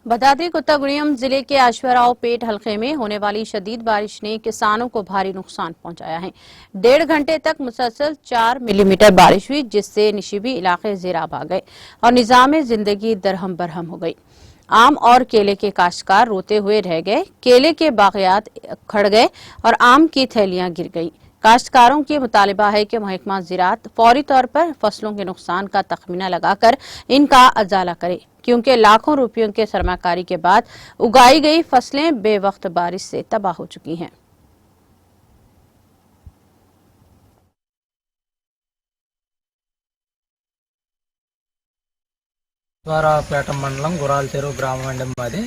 बता दें कुत्तागुड़ियम जिले के आश्वराव पेट हलके में होने वाली शदीद बारिश ने किसानों को भारी नुकसान पहुंचाया है। 1.5 घंटे तक मुसलसल 4 मिलीमीटर बारिश हुई, जिससे निशिबी इलाके ज़ेराब आ गए और निज़ाम जिंदगी दरहम बरहम हो गई। आम और केले के काश्तकार रोते हुए रह गए, केले के बाग़यात खड़ गए और आम की थैलियां गिर गईं। काश्तकारों की मुतालिबा है कि महकमा ज़राअत फौरी तौर पर फसलों के नुकसान का तखमीना लगाकर इनका अजाला करे, क्योंकि लाखों रुपयों के सरमाकारी के बाद उगाई गई फसलें बेवक्त बारिश से तबाह हो चुकी हैं। ద్వారాపేట మండలం గురాల చెరువు గ్రామం అండి మాది.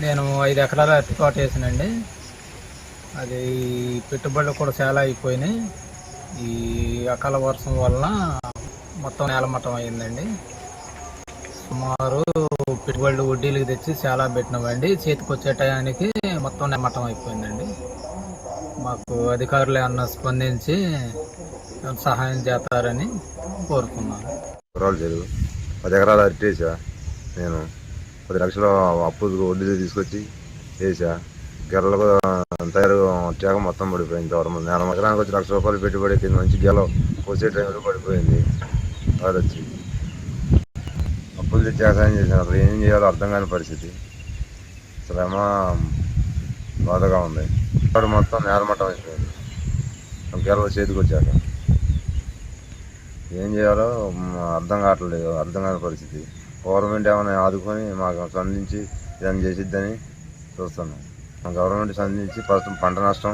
నేను 5 ఎకరాల అరటి తోట వేసానండి. అది పెట్టుబడులు కూడా చాలా అయిపోయినాయి. ఈ అకాల వర్షం వలన మొత్తం నేలమట్టం అయిందండి. సుమారు పెట్టుబడులు వడ్డీలకు తెచ్చి చాలా పెట్టినామండి. చేతికి వచ్చే టయానికి మొత్తం నేలమట్టం అయిపోయిందండి. మాకు అధికారులు ఏమన్నా స్పందించి సహాయం చేస్తారని కోరుతున్నాను. గురాల చెరువు 10 ఎకరాలు అరటి వేసా. నేను 10 లక్షల అప్పు వడ్డీ తీసుకొచ్చి వేసా. గెలలకు తయారు వచ్చాక మొత్తం పడిపోయింది. నేల ఎకరానికి వచ్చి ₹1,00,000 పెట్టుబడి కింద మంచి గెల కోసే టైంలో పడిపోయింది. అది వచ్చి అప్పులు తెచ్చి వ్యవసాయం చేశాను. అసలు ఏం చేయాలో అర్థం కాని పరిస్థితి. అసలు ఏమో బాధగా ఉంది. మొత్తం నేలమట్టం అయిపోయింది గెల చేతికి వచ్చాక. ఏం చేయాలో అర్థం కాని పరిస్థితి. గవర్నమెంట్ ఏమైనా ఆదుకొని మాకు స్పందించి ఏదైనా చేసిద్దని చూస్తున్నాం. గవర్నమెంట్ స్పందించి ఫస్ట్ పంట నష్టం